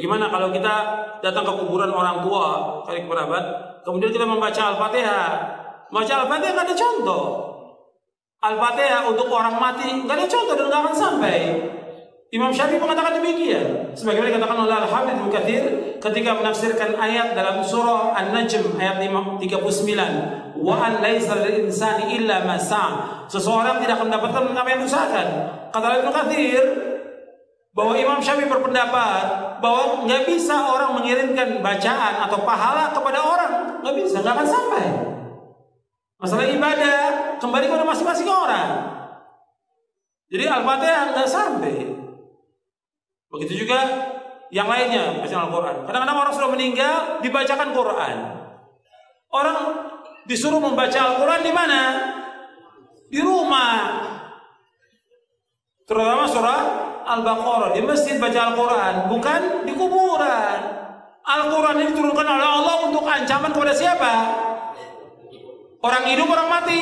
Bagaimana kalau kita datang ke kuburan orang tua, kali kerabat, kemudian kita membaca Al-Fatihah. Membaca Al-Fatihah nggak ada contoh. Al-Fatihah untuk orang mati nggak ada contoh dan nggak akan sampai. Imam Syafi'i mengatakan demikian. Sebagaimana dikatakan oleh Al-Hafidz Ibnu Katsir ketika menafsirkan ayat dalam surah An-Najm ayat 39, wa an laisa lil insani illa ma sa'a. Seseorang tidak akan mendapatkan apa yang diusahakan. Kata Ibnu Katsir bahwa Imam Syafi'i berpendapat bahwa nggak bisa orang mengirimkan bacaan atau pahala kepada orang, nggak bisa, nggak akan sampai. Masalah ibadah kembali kepada masing-masing orang. Jadi Al-Fatihah nggak sampai. Begitu juga yang lainnya bacaan Al-Quran. Kadang-kadang orang sudah meninggal dibacakan Quran. Orang disuruh membaca Al-Quran di mana? Di rumah. Terutama surah Al-Baqarah, di masjid baca Al-Quran, bukan di kuburan. Al-Quran ini diturunkan oleh Allah untuk ancaman kepada siapa? Orang hidup, orang mati.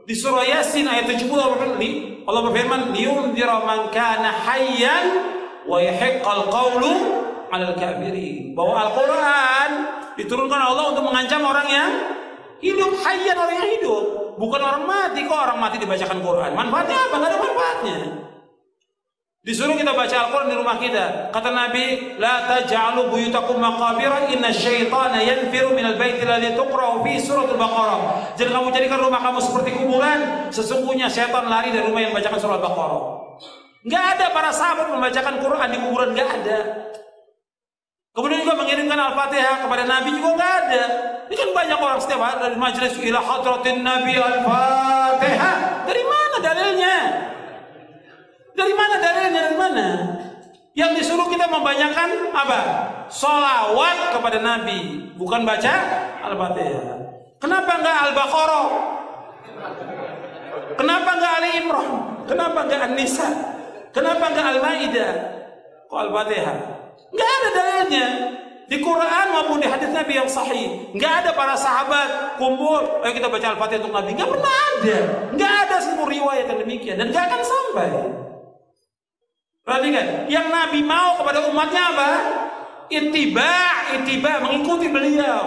Di surah Yasin ayat 70 Allah berfirman, liyunzira man kana hayyan wa yahiqqal qawlu 'alal kafirin. Bahwa Al-Quran diturunkan Allah untuk mengancam orang yang hidup, hayyan, orang yang hidup, bukan orang mati. Kok orang mati dibacakan Quran? Manfaatnya apa? Enggak ada manfaatnya. Disuruh kita baca Al-Quran di rumah kita. Kata Nabi, la taj'alu buyutakum maqabira inna syaitana yanfiru minal baiti alladhi tuqra'u fi suratul Baqarah. Jangan kamu jadikan rumah kamu seperti kuburan. Sesungguhnya syaitan lari dari rumah yang membacakan surah Al-Baqarah. Enggak ada para sahabat membacakan Quran di kuburan, enggak ada. Kemudian juga mengirimkan Al-Fatihah kepada Nabi juga enggak ada. Ini kan banyak orang setiap hari dari majelis ila hadratin Nabi Al-Fatihah. Dari mana dalilnya? Dari mana dalilnya? Dari mana? Yang disuruh kita membanyakan apa? Sholawat kepada Nabi, bukan baca Al-Fatihah. Kenapa enggak Al-Baqarah? Kenapa enggak Ali Imran? Kenapa enggak An-Nisa? Kenapa enggak Al-Maidah? Kok Al-Fatihah? Enggak ada dalilnya. Di Quran maupun di hadis Nabi yang sahih, enggak ada para sahabat kumpul, ayo kita baca Al-Fatihah untuk Nabi. Enggak pernah ada. Enggak ada sebuah riwayat yang demikian dan enggak akan sampai. Perhatikan, yang Nabi mau kepada umatnya apa? Ittiba, mengikuti beliau,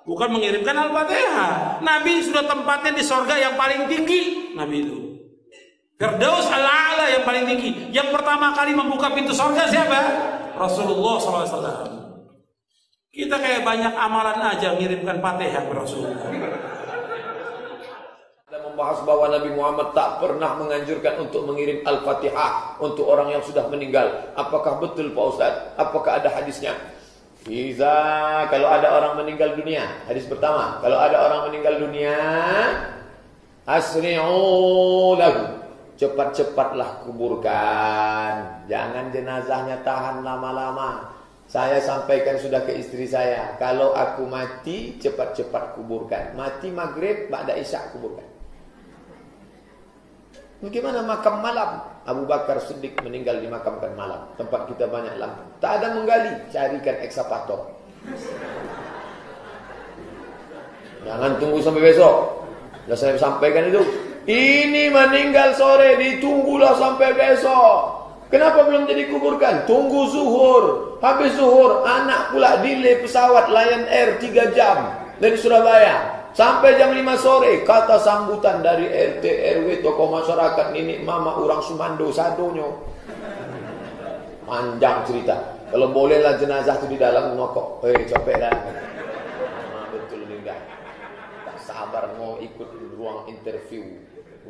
bukan mengirimkan Al-Fatihah. Nabi sudah tempatnya di sorga yang paling tinggi. Nabi itu Firdaus al-A'la yang paling tinggi. Yang pertama kali membuka pintu sorga siapa? Rasulullah SAW. Kita kayak banyak amalan aja mengirimkan Fatihah ke Rasulullah. Membahas bahwa Nabi Muhammad tak pernah menganjurkan untuk mengirim Al-Fatihah untuk orang yang sudah meninggal. Apakah betul Pak Ustadz? Apakah ada hadisnya? Kalau ada orang meninggal dunia, hadis pertama, kalau ada orang meninggal dunia, asri'u lahu, cepat-cepatlah kuburkan. Jangan jenazahnya tahan lama-lama. Saya sampaikan sudah ke istri saya, kalau aku mati cepat-cepat kuburkan. Mati maghrib, ba'da isya kuburkan. Bagaimana makam malam? Abu Bakar Siddiq meninggal dimakamkan malam. Tempat kita banyak lampu. Tak ada menggali, carikan ekskavator. Jangan tunggu sampai besok. Sudah saya sampaikan itu. Ini meninggal sore, ditunggulah sampai besok. Kenapa belum jadi kuburkan? Tunggu zuhur. Habis zuhur, anak pula delay pesawat Lion Air 3 jam dari Surabaya. Sampai jam 5 sore, kata sambutan dari RT, RW, tokoh masyarakat, nenek, mama, orang Sumando, sadonyo. Panjang cerita. Kalau bolehlah jenazah itu di dalam ngokok. Capek dah. Betul juga. Tak sabar mau ikut ruang interview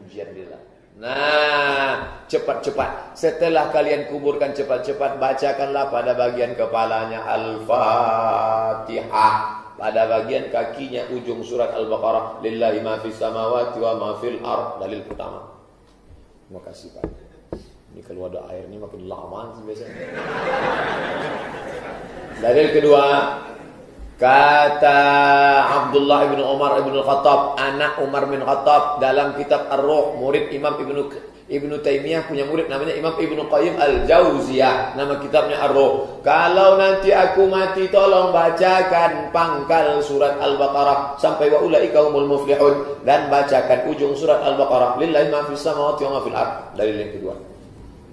ujian dia. Nah, cepat-cepat. Setelah kalian kuburkan cepat-cepat, bacakanlah pada bagian kepalanya Al-Fatihah. Pada bagian kakinya ujung surat Al-Baqarah, lillahi ma fis samawati wa ma fil ard. Dalil pertama. Terima kasih Pak. Ini kalau ada air ini makin lama biasanya. Dalil kedua, kata Abdullah bin Umar bin Khattab, anak Umar bin Khattab, dalam kitab Ar-Ruh, murid Imam Ibnu Taimiyah punya murid namanya Imam Ibnu Qayyim Al-Jauziyah, nama kitabnya Ar-Ruh. Kalau nanti aku mati tolong bacakan pangkal surat Al-Baqarah sampai wa ulaika humul muflihun, dan bacakan ujung surat Al-Baqarah lillahi ma fis samawati wa ma fil ard. Dalil yang kedua.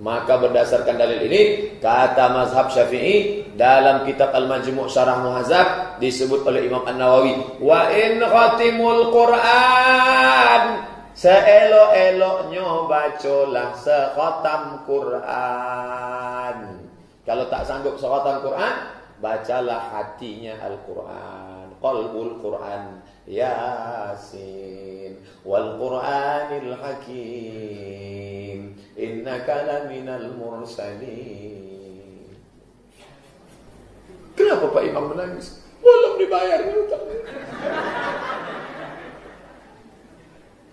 Maka berdasarkan dalil ini, kata mazhab Syafi'i dalam kitab Al-Majmu' Syarah Muhadzab disebut oleh Imam An-Nawawi, wa in khatimul Qur'an, seelok-eloknya bacalah sekhatam Qur'an. Kalau tak sanggup sekhatam Qur'an, bacalah hatinya Al-Qur'an, qalbul Qur'an, Yasin wal Qur'anil Hakim, innaka laminal mursalin. Kenapa Pak Imam menangis? Belum dibayar hutang.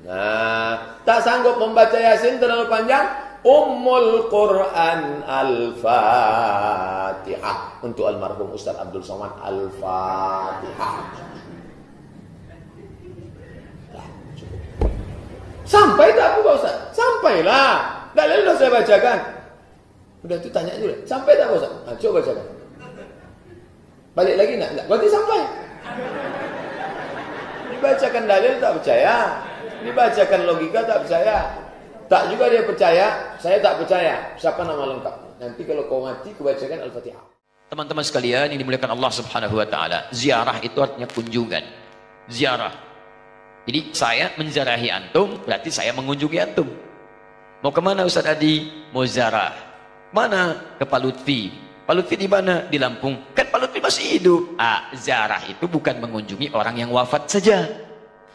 Nah, tak sanggup membaca Yasin terlalu panjang, Ummul Quran Al-Fatihah untuk almarhum Ustaz Abdul Somad. Al-Fatihah. Sampai tak aku Pak Ustaz? Sampailah. Dalil sudah saya bacakan. Udah itu tanya juga. Sampai tak Pak Ustaz? Nah, coba bacakan. Balik lagi nak? Berarti sampai. Dibacakan dalil tak percaya. Dibacakan logika tak percaya. Tak juga dia percaya. Saya tak percaya. Siapa nama lengkap? Nanti kalau kau mati, kebacakan Al-Fatihah. Teman-teman sekalian yang dimuliakan Allah Subhanahu wa taala, ziarah itu artinya kunjungan. Ziarah. Jadi saya menziarahi antum, berarti saya mengunjungi antum. Mau kemana Ustaz Adi? Mau ziarah. Mana? Ke Pak Lutfi. Pak Lutfi di mana? Di Lampung. Kan Pak Lutfi masih hidup. Ziarah itu bukan mengunjungi orang yang wafat saja.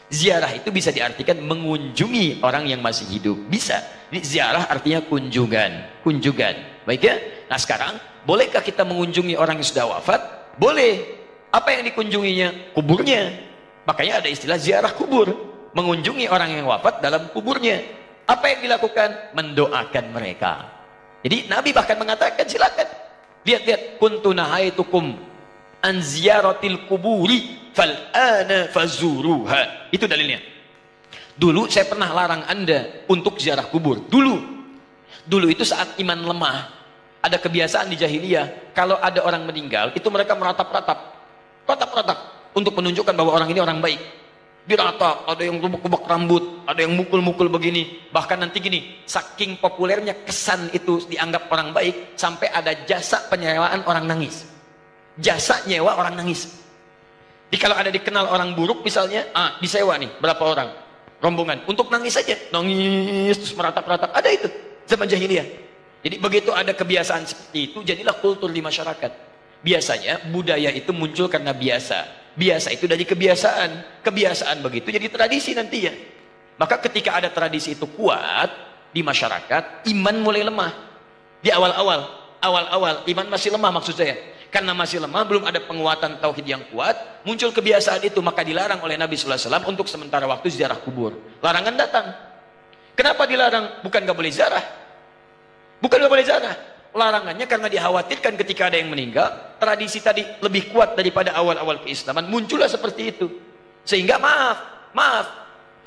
Ziarah itu bisa diartikan mengunjungi orang yang masih hidup. Bisa. Jadi ziarah artinya kunjungan. Kunjungan. Baik ya? Nah sekarang, bolehkah kita mengunjungi orang yang sudah wafat? Boleh. Apa yang dikunjunginya? Kuburnya. Makanya ada istilah ziarah kubur. Mengunjungi orang yang wafat dalam kuburnya. Apa yang dilakukan? Mendoakan mereka. Jadi Nabi bahkan mengatakan, silakan. Lihat-lihat. Kuntu nahaitukum an ziyaratil kuburi fal'ana fazuruha. Itu dalilnya. Dulu saya pernah larang Anda untuk ziarah kubur. Dulu itu saat iman lemah. Ada kebiasaan di jahiliyah. Kalau ada orang meninggal, itu mereka meratap-ratap. Ratap-ratap. Untuk menunjukkan bahwa orang ini orang baik. Diratap, ada yang rubuk-rubuk rambut, ada yang mukul-mukul begini. Bahkan nanti gini, saking populernya kesan itu dianggap orang baik, sampai ada jasa penyewaan orang nangis. Jasa nyewa orang nangis. Jadi kalau ada dikenal orang buruk misalnya, disewa nih, berapa orang? Rombongan, untuk nangis saja. Nangis, terus meratap-ratap. Ada itu, zaman jahiliyah. Jadi begitu ada kebiasaan seperti itu, jadilah kultur di masyarakat. Biasanya budaya itu muncul karena biasa. Biasa itu dari kebiasaan. Kebiasaan begitu jadi tradisi nanti ya. Maka ketika ada tradisi itu kuat di masyarakat, iman mulai lemah. Di awal-awal iman masih lemah maksud saya. Karena masih lemah, belum ada penguatan tauhid yang kuat, muncul kebiasaan itu, maka dilarang oleh Nabi sallallahu alaihi wasallam untuk sementara waktu ziarah kubur. Larangan datang. Kenapa dilarang? Bukan gak boleh ziarah. Bukan gak boleh ziarah. Larangannya karena dikhawatirkan ketika ada yang meninggal, tradisi tadi lebih kuat daripada awal-awal keislaman, muncullah seperti itu. Sehingga maaf,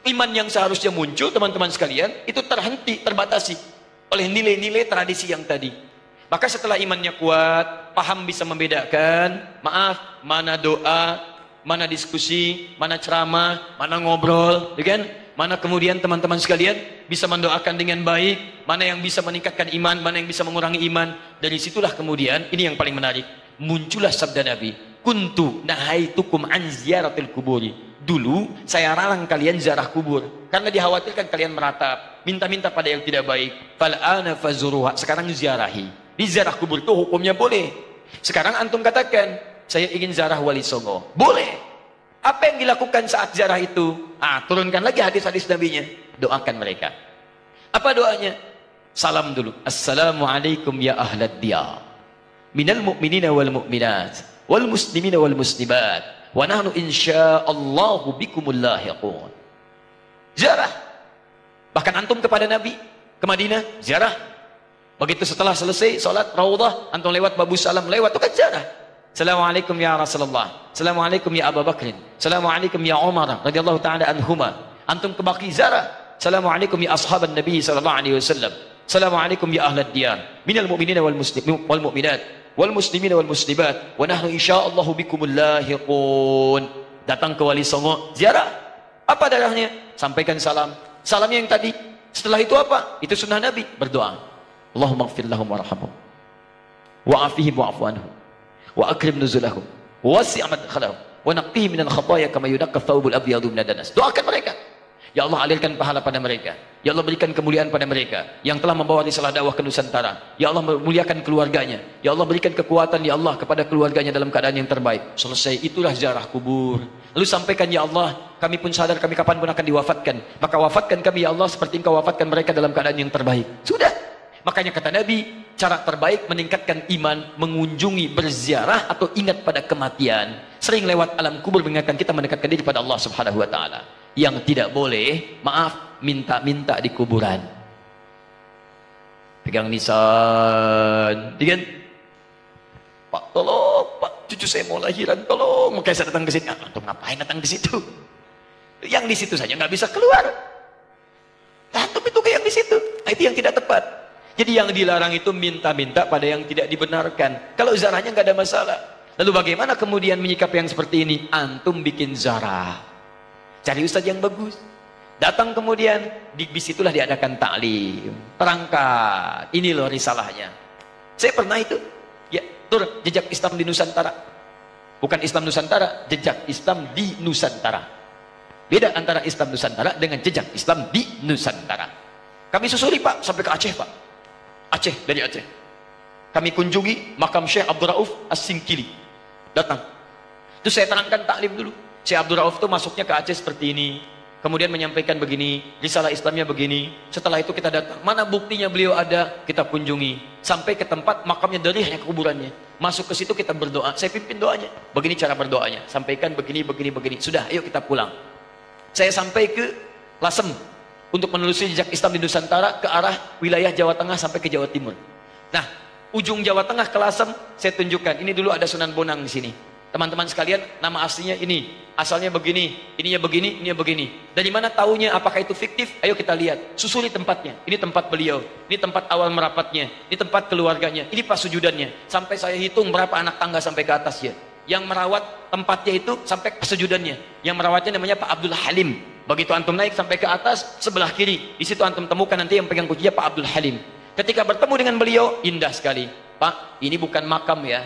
iman yang seharusnya muncul teman-teman sekalian, itu terhenti, terbatasi oleh nilai-nilai tradisi yang tadi. Maka setelah imannya kuat, paham bisa membedakan, mana doa, mana diskusi, mana ceramah, mana ngobrol, ya kan? Mana kemudian teman-teman sekalian bisa mendoakan dengan baik, mana yang bisa meningkatkan iman, mana yang bisa mengurangi iman. Dari situlah kemudian, ini yang paling menarik, muncullah sabda Nabi, kuntu nahaitukum an ziyaratil kuburi. Dulu saya larang kalian ziarah kubur karena dikhawatirkan kalian meratap, minta-minta pada yang tidak baik. Fal'ana fazuruha. Sekarang ziarahi. Di ziarah kubur itu hukumnya boleh. Sekarang antum katakan, saya ingin ziarah Wali Songo. Boleh. Apa yang dilakukan saat ziarah itu? Turunkan lagi hadis-hadis nabinya. Doakan mereka. Apa doanya? Salam dulu. Assalamualaikum ya ahlad diyar. Minal mu'minina wal mu'minat. Wal muslimina wal muslimat. Wa nahnu insya'allahu bikumul lahiqun. Ziarah. Bahkan antum kepada Nabi. Ke Madinah. Ziarah. Begitu setelah selesai sholat Raudhah, antum lewat Babu Salam, lewat itu kan ziarah. Assalamualaikum ya Rasulullah. Assalamualaikum ya Abu Bakrin. Assalamualaikum ya Umar radhiyallahu taala anhuma. Antum ke Baqi ziarah. Assalamualaikum ya ashaban Nabi sallallahu alaihi wasallam. Assalamualaikum ya ahlad diyar. Minal mu'minina wal muslimin wal mu'minat wal muslimina wal muslimat wa nahnu insyaallahu bikumul lahiqun. Datang ke Wali Songo, ziarah. Apa darahnya? Sampaikan salam. Salamnya yang tadi. Setelah itu apa? Itu sunnah Nabi, berdoa. Allahumma ighfir lahum warhamhum wa'afihim wa'fu anhum wa akrim nuzulahum wasi' madkhalahum wa naqqihim minal khataaya kama yunaqqa thawbul abyadu minad danas. Doakan mereka. Ya Allah, alirkan pahala pada mereka. Ya Allah, berikan kemuliaan pada mereka yang telah membawa risalah dakwah ke Nusantara. Ya Allah, muliakan keluarganya. Ya Allah, berikan kekuatan ya Allah kepada keluarganya dalam keadaan yang terbaik. Selesai, itulah ziarah kubur. Lalu sampaikan, ya Allah, kami pun sadar kami kapanpun akan diwafatkan. Maka wafatkan kami ya Allah seperti Engkau wafatkan mereka dalam keadaan yang terbaik. Sudah. Makanya kata Nabi, cara terbaik meningkatkan iman, mengunjungi, berziarah atau ingat pada kematian. Sering lewat alam kubur mengingatkan kita mendekatkan diri pada Allah Subhanahu wa taala. Yang tidak boleh, maaf, minta-minta di kuburan. Pegang nisan, kan? Pak, tolong, Pak, cucu saya mau lahiran, tolong. Makanya saya datang ke sini. Antum ngapain datang di situ? Yang di situ saja nggak bisa keluar. Antum itu kayak yang di situ. Nah, itu yang tidak tepat. Jadi yang dilarang itu minta-minta pada yang tidak dibenarkan. Kalau zarahnya nggak ada masalah. Lalu bagaimana kemudian menyikapi yang seperti ini? Antum bikin zarah. Cari ustaz yang bagus. Datang kemudian, di situlah diadakan taklim. Terangkan, ini loh risalahnya. Saya pernah itu, ya, tur jejak Islam di Nusantara. Bukan Islam Nusantara, jejak Islam di Nusantara. Beda antara Islam Nusantara dengan jejak Islam di Nusantara. Kami susuri Pak, sampai ke Aceh Pak. Aceh, dari Aceh. Kami kunjungi makam Syekh Abdul Rauf As-Singkili. Datang. Itu saya terangkan taklim dulu. Syekh Abdul Rauf itu masuknya ke Aceh seperti ini. Kemudian menyampaikan begini, risalah Islamnya begini. Setelah itu kita datang, mana buktinya beliau ada? Kita kunjungi. Sampai ke tempat makamnya, dari hanya kuburannya. Masuk ke situ kita berdoa. Saya pimpin doanya. Begini cara berdoanya. Sampaikan begini, begini, begini. Sudah, ayo kita pulang. Saya sampai ke Lasem untuk menelusuri jejak Islam di Nusantara ke arah wilayah Jawa Tengah sampai ke Jawa Timur. Nah, ujung Jawa Tengah ke Lasem saya tunjukkan. Ini dulu ada Sunan Bonang di sini. Teman-teman sekalian, nama aslinya ini, asalnya begini, ininya begini. Dari mana taunya? Apakah itu fiktif? Ayo kita lihat. Susuri tempatnya. Ini tempat beliau. Ini tempat awal merapatnya. Ini tempat keluarganya. Ini pas sujudannya. Sampai saya hitung berapa anak tangga sampai ke atasnya. Yang merawat tempatnya itu sampai kesujudannya. Yang merawatnya namanya Pak Abdul Halim. Begitu antum naik sampai ke atas, sebelah kiri. Di situ antum temukan nanti yang pegang kuncinya Pak Abdul Halim. Ketika bertemu dengan beliau, indah sekali. Pak, ini bukan makam ya.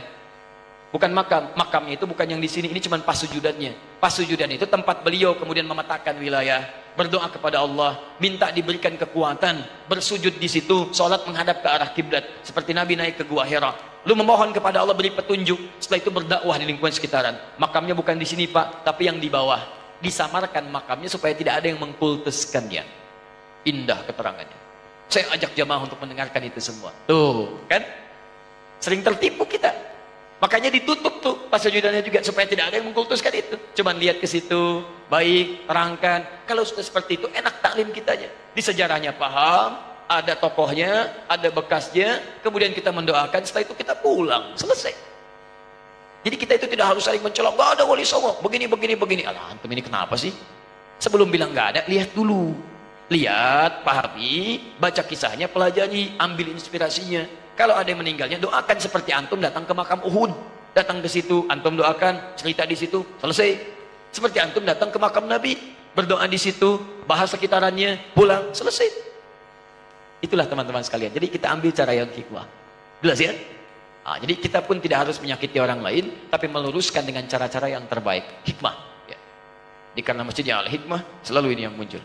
Bukan makam, makamnya itu bukan yang di sini, ini cuma pas sujudannya. Pas sujudan itu tempat beliau kemudian memetakan wilayah, berdoa kepada Allah, minta diberikan kekuatan, bersujud di situ, sholat menghadap ke arah kiblat, seperti Nabi naik ke Gua Hira. Lu memohon kepada Allah beri petunjuk, setelah itu berdakwah di lingkungan sekitaran. Makamnya bukan di sini Pak, tapi yang di bawah. Disamarkan makamnya supaya tidak ada yang mengkultuskannya. Indah keterangannya. Saya ajak jamaah untuk mendengarkan itu semua. Tuh, kan? Sering tertipu kita. Makanya ditutup tuh pas sujudannya juga supaya tidak ada yang mengkultuskan itu. Cuman lihat ke situ, baik, terangkan. Kalau sudah seperti itu enak taklim kitanya. Di sejarahnya paham, ada tokohnya, ada bekasnya, kemudian kita mendoakan, setelah itu kita pulang, selesai. Jadi kita itu tidak harus saling mencolok, gak ada wali songo, begini. Alah, antum ini kenapa sih? Sebelum bilang gak ada, lihat dulu. Lihat, pahami, baca kisahnya, pelajari, ambil inspirasinya. Kalau ada yang meninggalnya, doakan seperti antum datang ke makam Uhud. Datang ke situ, antum doakan, cerita di situ, selesai. Seperti antum datang ke makam Nabi, berdoa di situ, bahas sekitarannya, pulang, selesai. Itulah teman-teman sekalian. Jadi kita ambil cara yang hikmah. Jelas ya? Nah, jadi kita pun tidak harus menyakiti orang lain, tapi meluruskan dengan cara-cara yang terbaik. Hikmah. Ya. Jadi karena masjidnya al-hikmah, selalu ini yang muncul.